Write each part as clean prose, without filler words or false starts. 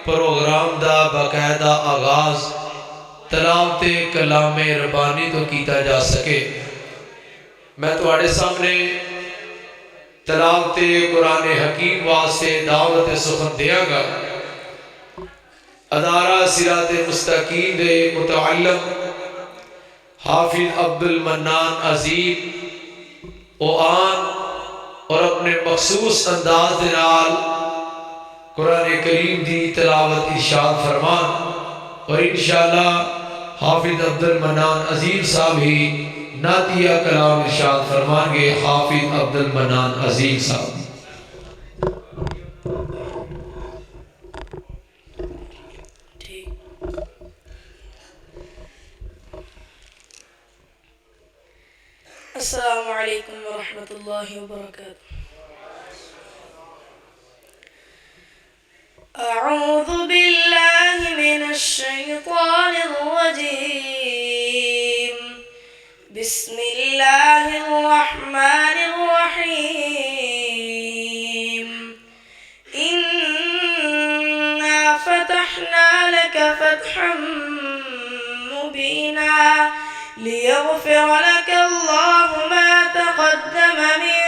Programme دا باقاعدہ آغاز تلاوت کلام ربانی تو کیتا جا سکے، میں تواڈے سامنے تلاوت قرآن حکیم واسطے دعوت سخن دیاں گا۔ ادارہ صراط مستقیم دے متعلق حافظ عبد المنان عظیم او آن اور اپنے مخصوص انداز دے نال قرآن کریم دی تلاوت ارشاد فرمان، اور انشاءاللہ حافظ عبد المنان عظیم صاحب ہی نعتیہ کلام ارشاد فرمان گے۔ حافظ عبد المنان عظیم صاحب۔ السلام علیکم ورحمۃ اللہ وبرکاتہ۔ اعوذ باللہ من الشیطان الرجیم، بسم اللہ الرحمن الرحیم۔ انا فتحنا لك فتحا مبینا ليغفر لك الله ما تقدم من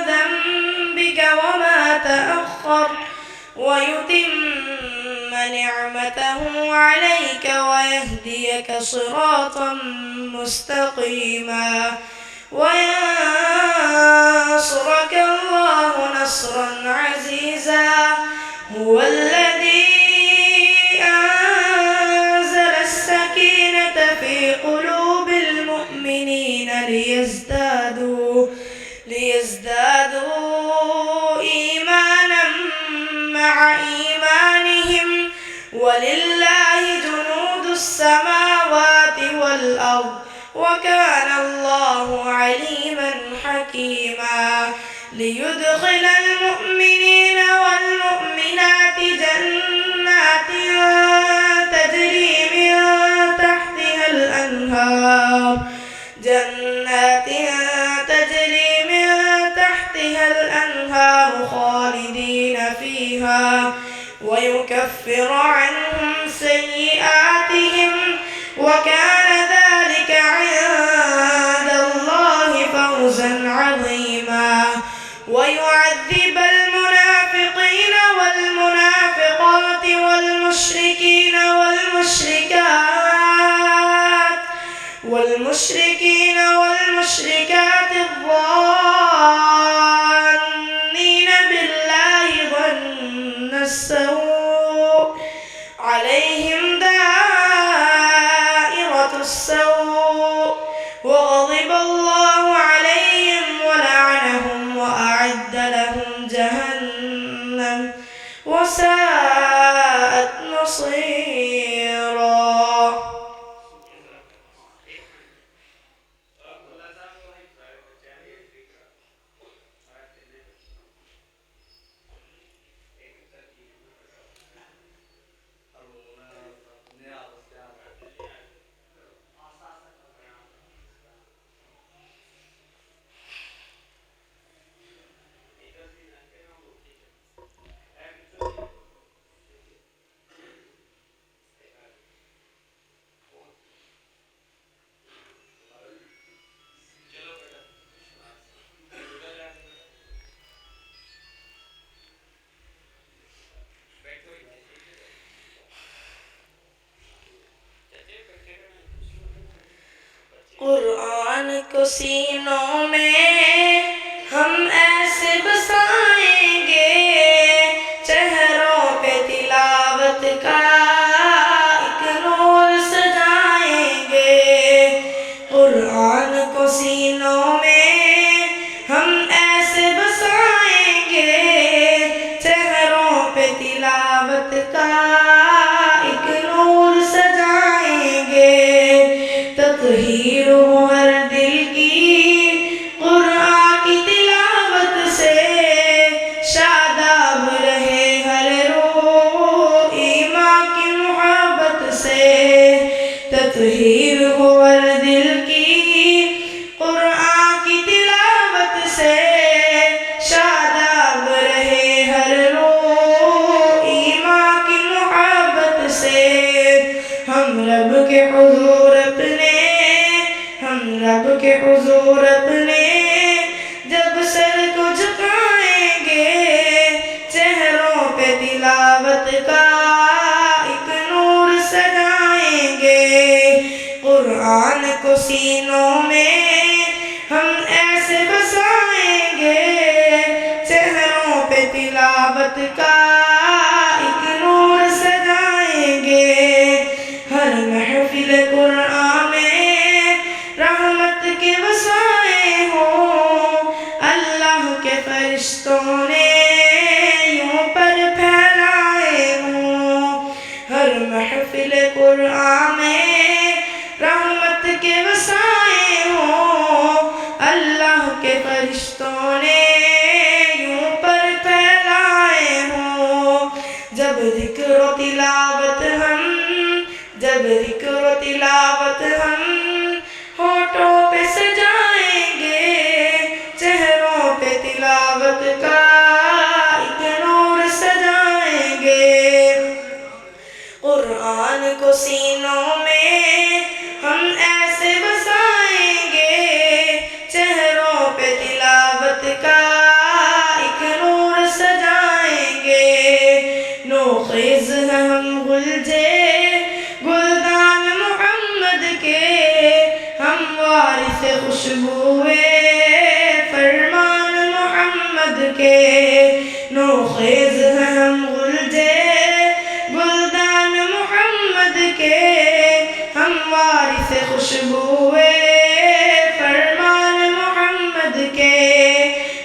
ذنبك وما تأخر ويتم نعمته عليك ويهديك صراطا مستقيما وينصرك الله نصرا عزيزا۔ هو الذي أنزل السكينة في قلوب المؤمنين ليزدادوا إيمانا مع إيمانهم، ولله جنود السماوات والأرض وكان الله عليما حكيما۔ ليدخل المؤمنين والمؤمنات جنات تجري من تحتها الأنهار خالدين فيها ويكفر عنهم سيئاتهم وكان ذلك عند الله فوزا عظيما۔ ويعذب المنافقين والمنافقات والمشركين والمشركات الظانين بالله ظن السوء عليهم دائرة السوء وغضب الله عليهم ولعنهم وأعد لهم جهنم وساءت مصيرا۔ قرآن کو سینوں میں ہم ایسے بسائیں گے، چہروں پہ تلاوت کا ایک نور سجائیں گے۔ قرآن کو سینوں میں ہم ایسے بسائیں گے، چہروں پہ تلاوت کا ایک نور سجائیں گے۔ تطہیر ہو ہر دل کی قرآن کی تلاوت سے، شاداب رہے ہر روح ایمان کی محبت سے۔ تطہیر ہو ہر دل کی قرآن کی تلاوت سے، شاداب رہے ہر روح ایمان کی سینوں میں ہم ایسے بسائیں گے، چہروں پہ تلاوت کا ایک نور سجائیں گے۔ ہر محفل قرآن میں رحمت کے وسائے ہوں، اللہ کے فرشتوں نے یوں پر پھیلائے ہوں۔ ہر محفل قرآن میں رحمت کے وسائے ہوں، اللہ کے فرشتوں نے یوں پر پھیلائے ہوں۔ جب ذکر و تلاوت ہم ہونٹوں پہ سجائیں گے، چہروں پہ تلاوت کا ایک نور سجائیں گے۔ قرآن کو سینوں میں ہم ایسے بسائیں گے، چہروں پہ تلاوت کا ایک نور سجائیں گے۔ نوخیز ہیں ہم گلدان محمد کے، ہم وارث خوشبوئے فرمان محمد کے۔ نوخیز ہیں ہم گلدان محمد کے، ہم وارث خوشبوئے فرمان محمد کے۔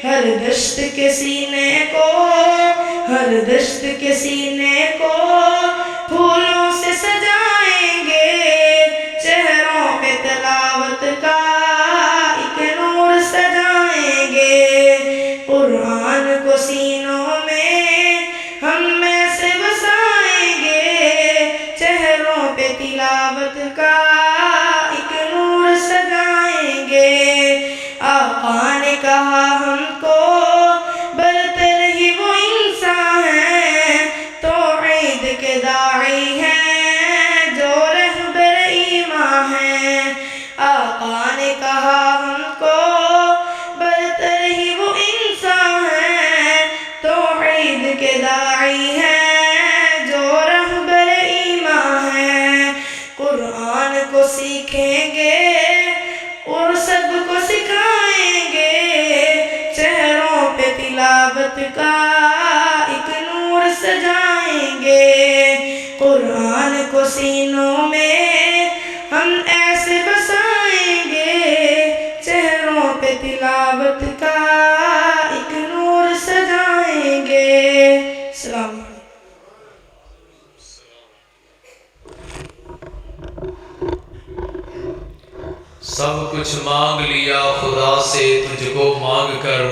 ہر دشت کے سینے کو پھولوں سے سجائیں گے، چہروں پہ تلاوت کا ایک نور سجائیں گے۔ قرآن کو سینوں میں ہم ایسے بسائیں گے، چہروں پہ تلاوت کا ایک نور سجائیں گے۔ آقا نے کہا ہم کو برتر ہی وہ انسان ہیں، توحید کے داعی ہیں جو رہبر ایمان ہیں۔ آقا نے کہا ہم کو برتر ہی وہ انسان ہیں، توحید کے داعی ہیں جو رہبر ایمان ہیں۔ قرآن کو سیکھیں گے اور سب کو سکھائیں گے، چہروں پہ تلاوت کا ایک نور سجائیں گے۔ قرآن کو سینوں میں ہم ایسے بسائیں گے، چہروں پہ تلاوت کا ایک نور سجائیں گے۔ السلام علیکم۔ سب کچھ مانگ لیا خدا سے تجھ کو مانگ کر،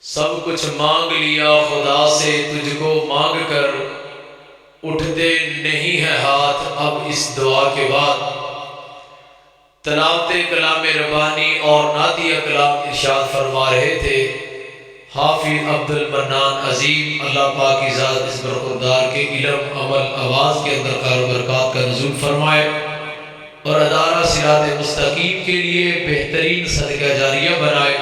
سب کچھ مانگ لیا خدا سے تجھ کو مانگ کر، اٹھتے نہیں ہے ہاتھ اب اس دعا کے بعد۔ تلاوت کلام ربانی اور نعتیہ کلام ارشاد فرما رہے تھے حافظ عبد المنان عظیم، اللہ پاک کی ذات اس برخوردار کے علم عمل آواز کے اندر خیر و برکات کا نزول فرمائے اور ادارہ صراط مستقیم کے لیے بہترین صدقہ جاریہ بنائے۔